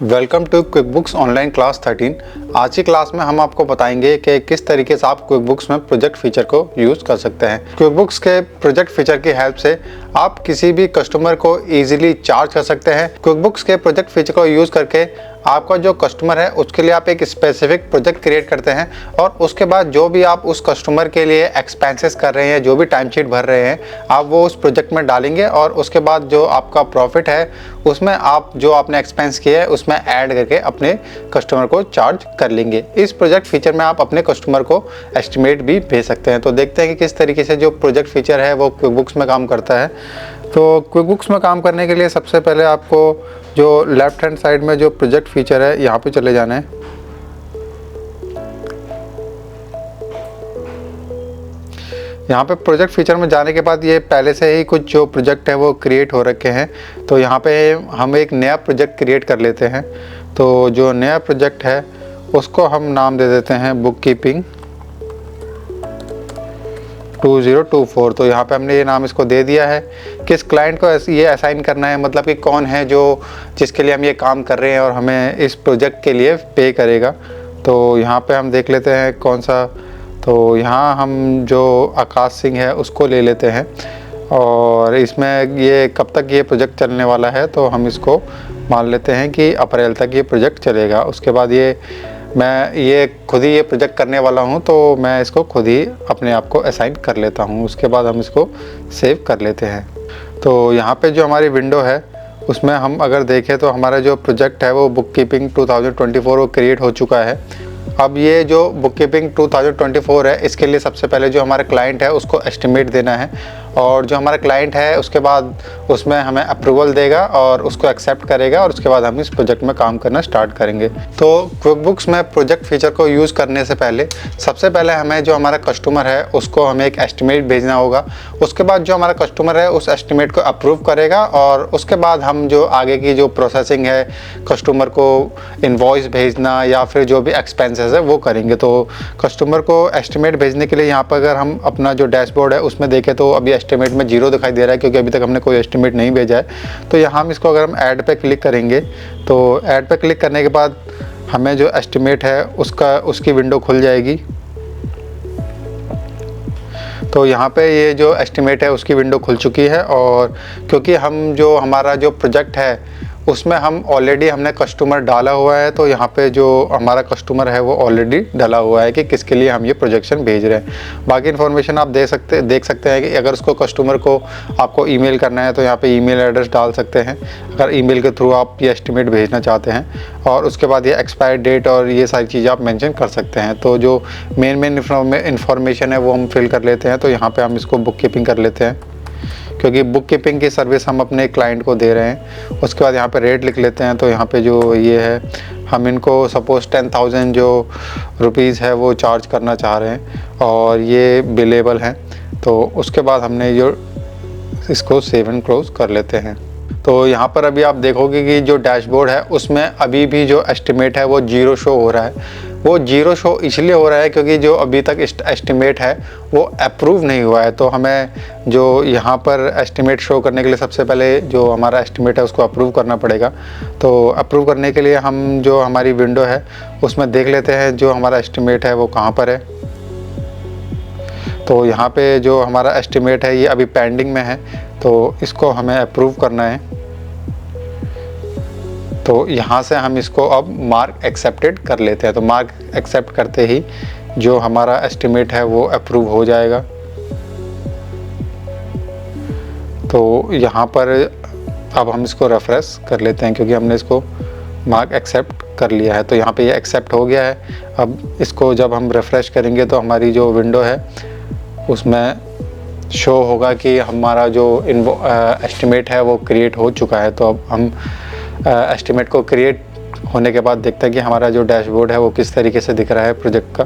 Welcome to QuickBooks online class 13। आज की class में हम आपको बताएंगे कि किस तरीके से आप क्विकबुक्स में प्रोजेक्ट फीचर को यूज़ कर सकते हैं। क्विकबुक्स के प्रोजेक्ट फीचर की हेल्प से आप किसी भी कस्टमर को इजीली चार्ज कर सकते हैं। क्विकबुक्स के प्रोजेक्ट फीचर को यूज़ करके आपका जो कस्टमर है उसके लिए आप एक स्पेसिफिक प्रोजेक्ट क्रिएट करते हैं और उसके बाद जो भी आप उस कस्टमर के लिए एक्सपेंसेस कर रहे हैं, जो भी टाइम शीट भर रहे हैं, आप वो उस प्रोजेक्ट में डालेंगे और उसके बाद जो आपका प्रॉफिट है उसमें आप जो आपने एक्सपेंस किया है उसमें ऐड करके अपने कस्टमर को चार्ज कर लेंगे। इस प्रोजेक्ट फीचर में आप अपने कस्टमर को एस्टिमेट भी भेज सकते हैं। तो देखते हैं कि किस तरीके से जो प्रोजेक्ट फीचर है वो क्विकबुक्स में काम करता है। तो क्विकबुक्स में काम करने के लिए सबसे पहले आपको जो लेफ्ट हैंड साइड में जो प्रोजेक्ट फीचर है यहाँ पे चले जाना है। यहाँ पे प्रोजेक्ट फीचर में जाने के बाद ये पहले से ही कुछ जो प्रोजेक्ट है वो क्रिएट हो रखे हैं। तो यहाँ पे हम एक नया प्रोजेक्ट क्रिएट कर लेते हैं। तो जो नया प्रोजेक्ट है उसको हम नाम दे देते हैं बुक कीपिंग 2024। तो यहाँ पे हमने ये नाम इसको दे दिया है। किस क्लाइंट को ये असाइन करना है, मतलब कि कौन है जो जिसके लिए हम ये काम कर रहे हैं और हमें इस प्रोजेक्ट के लिए पे करेगा। तो यहाँ पे हम देख लेते हैं कौन सा। तो यहाँ हम जो आकाश सिंह है उसको ले लेते हैं और इसमें ये कब तक ये प्रोजेक्ट चलने वाला है तो हम इसको मान लेते हैं कि अप्रैल तक ये प्रोजेक्ट चलेगा। उसके बाद मैं ये खुद ही ये प्रोजेक्ट करने वाला हूँ तो मैं इसको खुद ही अपने आप को असाइन कर लेता हूँ। उसके बाद हम इसको सेव कर लेते हैं। तो यहाँ पे जो हमारी विंडो है उसमें हम अगर देखें तो हमारा जो प्रोजेक्ट है वो बुक कीपिंग 2024 वो क्रिएट हो चुका है। अब ये जो बुक कीपिंग 2024 है इसके लिए सबसे पहले जो हमारा क्लाइंट है उसको एस्टिमेट देना है और जो हमारा क्लाइंट है उसके बाद उसमें हमें अप्रूवल देगा और उसको एक्सेप्ट करेगा और उसके बाद हम इस प्रोजेक्ट में काम करना स्टार्ट करेंगे। तो क्विकबुक्स में प्रोजेक्ट फीचर को यूज़ करने से पहले सबसे पहले हमें जो हमारा कस्टमर है उसको हमें एक एस्टिमेट भेजना होगा। उसके बाद जो हमारा कस्टमर है उस एस्टिमेट को अप्रूव करेगा और उसके बाद हम जो आगे की जो प्रोसेसिंग है, कस्टमर को इनवॉइस भेजना या फिर जो भी एक्सपेंसेस है वो करेंगे। तो कस्टमर को एस्टिमेट भेजने के लिए यहाँ पर अगर हम अपना जो डैशबोर्ड है उसमें देखें तो अभी एस्टिमेट में 0 दिखाई दे रहा है क्योंकि अभी तक हमने कोई एस्टिमेट नहीं भेजा है। तो यहाँ हम इसको अगर हम ऐड पे क्लिक करेंगे तो ऐड पे क्लिक करने के बाद हमें जो एस्टिमेट है उसकी विंडो खुल जाएगी। तो यहाँ पे ये जो एस्टिमेट है उसकी विंडो खुल चुकी है और क्योंकि हमारा जो प्रोजेक्ट है उसमें हमने कस्टमर डाला हुआ है तो यहाँ पे जो हमारा कस्टमर है वो ऑलरेडी डाला हुआ है कि किसके लिए हम ये प्रोजेक्शन भेज रहे हैं। बाकी इन्फॉर्मेशन आप देख सकते हैं कि अगर उसको कस्टमर को आपको ईमेल करना है तो यहाँ पे ईमेल एड्रेस डाल सकते हैं अगर ईमेल के थ्रू आप ये एस्टिमेट भेजना चाहते हैं। और उसके बाद ये एक्सपायर डेट और ये सारी चीज़ें आप मेंशन कर सकते हैं। तो जो मेन इन्फॉर्मेशन है वो हम फिल कर लेते हैं। तो यहाँ पर हम इसको बुक कीपिंग कर लेते हैं क्योंकि बुक कीपिंग की सर्विस हम अपने क्लाइंट को दे रहे हैं। उसके बाद यहाँ पे रेट लिख लेते हैं। तो यहाँ पे जो ये है हम इनको सपोज़ 10,000 जो रुपीज़ है वो चार्ज करना चाह रहे हैं और ये बिलेबल हैं। तो उसके बाद हमने जो इसको सेव एंड क्लोज कर लेते हैं। तो यहाँ पर अभी आप देखोगे कि जो डैशबोर्ड है उसमें अभी भी जो एस्टिमेट है वो 0 शो हो रहा है। वो 0 शो इसलिए हो रहा है क्योंकि जो अभी तक एस्टिमेट है वो अप्रूव नहीं हुआ है। तो हमें जो यहाँ पर एस्टिमेट शो करने के लिए सबसे पहले जो हमारा एस्टिमेट है उसको अप्रूव करना पड़ेगा। तो अप्रूव करने के लिए हम जो हमारी विंडो है उसमें देख लेते हैं जो हमारा एस्टिमेट है वो कहाँ पर है। तो यहाँ पे जो हमारा एस्टिमेट है ये अभी पेंडिंग में है तो इसको हमें अप्रूव करना है। तो यहाँ से हम इसको अब मार्क एक्सेप्टेड कर लेते हैं। तो मार्क एक्सेप्ट करते ही जो हमारा एस्टिमेट है वो अप्रूव हो जाएगा। तो यहाँ पर अब हम इसको रेफ्रेश कर लेते हैं क्योंकि हमने इसको मार्क एक्सेप्ट कर लिया है। तो यहाँ पे ये एक्सेप्ट हो गया है। अब इसको जब हम रिफ्रेश करेंगे तो हमारी जो विंडो है उसमें शो होगा कि हमारा जो एस्टिमेट है वो क्रिएट हो चुका है। तो अब हम एस्टिमेट को क्रिएट होने के बाद देखते हैं कि हमारा जो डैशबोर्ड है वो किस तरीके से दिख रहा है प्रोजेक्ट का।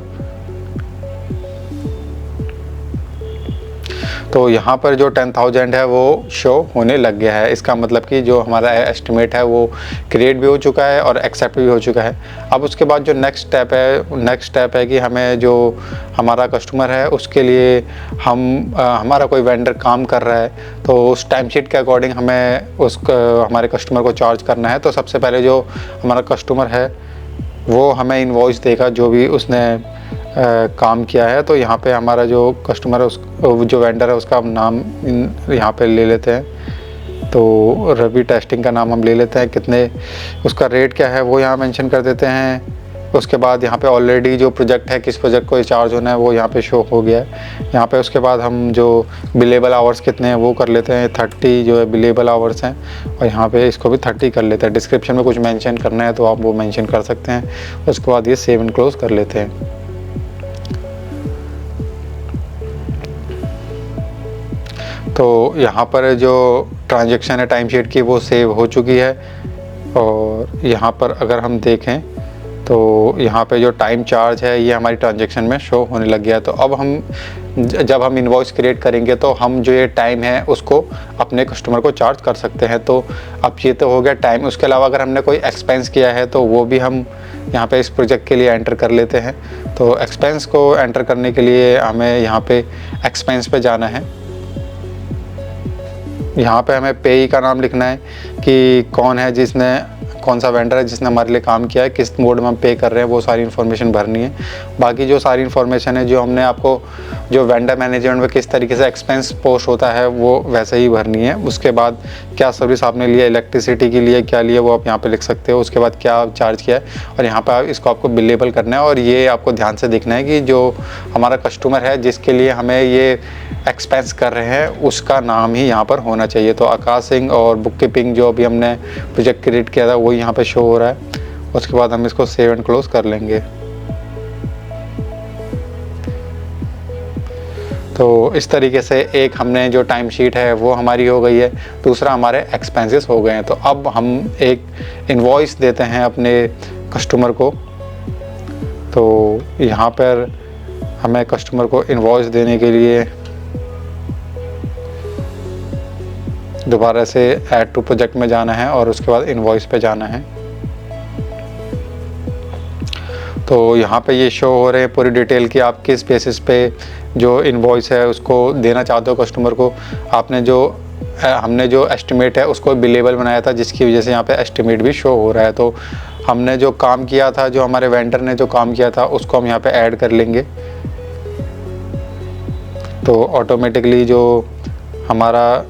तो यहाँ पर जो 10,000 है वो शो होने लग गया है। इसका मतलब कि जो हमारा एस्टिमेट है वो क्रिएट भी हो चुका है और एक्सेप्ट भी हो चुका है। अब उसके बाद जो नेक्स्ट स्टेप है कि हमें जो हमारा कस्टमर है उसके लिए हमारा कोई वेंडर काम कर रहा है तो उस टाइम शीट के अकॉर्डिंग हमें हमारे कस्टमर को चार्ज करना है। तो सबसे पहले जो हमारा कस्टमर है वो हमें इनवॉइस देगा जो भी उसने काम किया है। तो यहाँ पे हमारा जो कस्टमर है जो वेंडर है उसका नाम यहाँ पे ले लेते हैं। तो रवि टेस्टिंग का नाम हम ले लेते हैं। कितने उसका रेट क्या है वो यहाँ मेंशन कर देते हैं। उसके बाद यहाँ पे ऑलरेडी जो प्रोजेक्ट है किस प्रोजेक्ट को चार्ज होना है वो यहाँ पे शो हो गया है यहाँ पे। उसके बाद हम जो बिलेबल आवर्स कितने हैं वो कर लेते हैं। 30 जो है बिलेबल आवर्स हैं और यहाँ पे इसको भी 30 कर लेते हैं। डिस्क्रिप्शन में कुछ मेंशन करना है तो आप वो मेंशन कर सकते हैं। उसके बाद ये सेव एंड क्लोज कर लेते हैं। तो यहाँ पर जो ट्रांजैक्शन है टाइम शीट की वो सेव हो चुकी है। और यहाँ पर अगर हम देखें तो यहाँ पे जो टाइम चार्ज है ये हमारी ट्रांजैक्शन में शो होने लग गया है। तो अब जब हम इनवॉइस क्रिएट करेंगे तो हम जो ये टाइम है उसको अपने कस्टमर को चार्ज कर सकते हैं। तो अब ये तो हो गया टाइम। उसके अलावा अगर हमने कोई एक्सपेंस किया है तो वो भी हम यहाँ पे इस प्रोजेक्ट के लिए एंटर कर लेते हैं। तो एक्सपेंस को एंटर करने के लिए हमें यहाँ पे एक्सपेंस पे जाना है। यहाँ पे हमें पेई का नाम लिखना है कि कौन सा वेंडर है जिसने हमारे लिए काम किया है, किस मोड में हम पे कर रहे हैं, वो सारी इन्फॉर्मेशन भरनी है। बाकी जो सारी इन्फॉर्मेशन है जो हमने आपको जो वेंडर मैनेजमेंट में किस तरीके से एक्सपेंस पोस्ट होता है वो वैसे ही भरनी है। उसके बाद क्या सर्विस आपने लिया, इलेक्ट्रिसिटी के लिए क्या लिया वो आप यहाँ पे लिख सकते हो। उसके बाद क्या चार्ज किया है और यहाँ पर इसको आपको बिलेबल करना है। और ये आपको ध्यान से देखना है कि जो हमारा कस्टमर है जिसके लिए हमें ये एक्सपेंस कर रहे हैं उसका नाम ही यहाँ पर होना चाहिए। तो आकाश सिंह और बुक कीपिंग जो अभी हमने प्रोजेक्ट क्रिएट किया था वो यहाँ पे शो हो रहा है। उसके बाद हम इसको सेव एंड क्लोज कर लेंगे। तो इस तरीके से एक हमने जो टाइम शीट है वो हमारी हो गई है, दूसरा हमारे एक्सपेंसेस हो गए हैं। तो अब हम एक इनवॉइस देते हैं अपने कस्टमर को। तो यहाँ पर हमें कस्टमर को इनवॉइस देने के लिए दोबारा से ऐड टू प्रोजेक्ट में जाना है और उसके बाद इनवॉइस पे जाना है। तो यहाँ पे ये शो हो रहे हैं पूरी डिटेल की आप किस बेसिस पे जो इनवॉइस है उसको देना चाहते हो कस्टमर को। हमने जो एस्टिमेट है उसको बिलेबल बनाया था जिसकी वजह से यहाँ पे एस्टिमेट भी शो हो रहा है। तो हमने जो काम किया था, जो हमारे वेंडर ने जो काम किया था उसको हम यहाँ पे ऐड कर लेंगे। तो ऑटोमेटिकली जो हमारा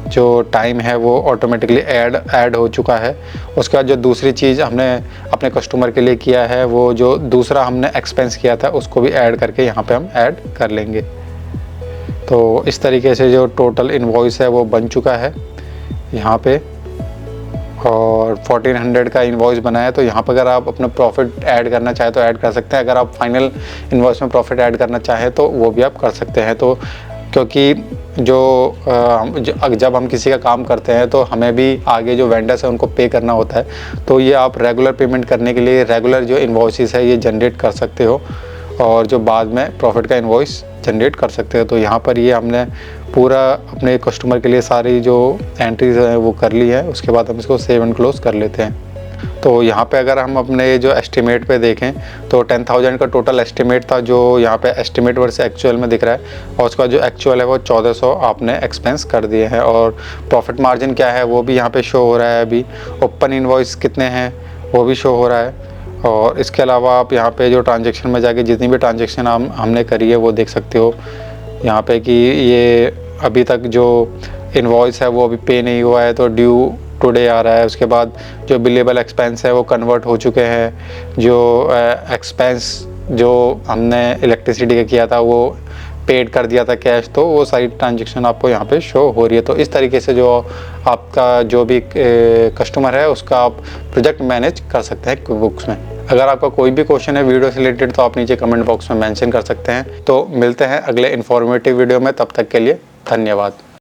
जो टाइम है वो ऑटोमेटिकली ऐड हो चुका है। उसके बाद जो दूसरी चीज़ हमने अपने कस्टमर के लिए किया है वो जो दूसरा हमने एक्सपेंस किया था उसको भी ऐड करके यहाँ पे हम ऐड कर लेंगे। तो इस तरीके से जो टोटल इनवॉइस है वो बन चुका है यहाँ पे। और 1400 का इनवॉइस बना है। तो यहाँ पर अगर आप अपना प्रॉफिट ऐड करना चाहें तो ऐड कर सकते हैं। अगर आप फाइनल इनवॉइस में प्रॉफिट ऐड करना चाहें तो वो भी आप कर सकते हैं। तो क्योंकि जब हम किसी का काम करते हैं तो हमें भी आगे जो वेंडर्स हैं उनको पे करना होता है। तो ये आप रेगुलर पेमेंट करने के लिए रेगुलर जो इनवॉइसेस है ये जनरेट कर सकते हो और जो बाद में प्रॉफिट का इनवॉइस जनरेट कर सकते हो। तो यहाँ पर ये हमने पूरा अपने कस्टमर के लिए सारी जो एंट्रीज हैं वो कर ली है। उसके बाद हम इसको सेव एंड क्लोज कर लेते हैं। तो यहाँ पे अगर हम अपने जो एस्टिमेट पे देखें तो 10,000 का टोटल एस्टिमेट था जो यहाँ पे एस्टिमेट वर्सेस एक्चुअल में दिख रहा है। और उसका जो एक्चुअल है वो 1400 आपने एक्सपेंस कर दिए हैं। और प्रॉफिट मार्जिन क्या है वो भी यहाँ पे शो हो रहा है। अभी ओपन इनवॉइस कितने हैं वो भी शो हो रहा है। और इसके अलावा आप यहाँ पे जो ट्रांजेक्शन में जाके जितनी भी ट्रांजेक्शन हमने करी है वो देख सकते हो यहाँ पे कि ये अभी तक जो इनवॉइस है वो अभी पे नहीं हुआ है तो ड्यू टुडे आ रहा है। उसके बाद जो बिलेबल एक्सपेंस है वो कन्वर्ट हो चुके हैं। जो एक्सपेंस जो हमने इलेक्ट्रिसिटी का किया था वो पेड कर दिया था कैश। तो वो सारी ट्रांजेक्शन आपको यहाँ पे शो हो रही है। तो इस तरीके से जो आपका जो भी कस्टमर है उसका आप प्रोजेक्ट मैनेज कर सकते हैं क्विकबुक्स में। अगर आपका कोई भी क्वेश्चन है वीडियो से रिलेटेड तो आप नीचे कमेंट बॉक्स में मेंशन कर सकते हैं। तो मिलते हैं अगले इन्फॉर्मेटिव वीडियो में, तब तक के लिए धन्यवाद।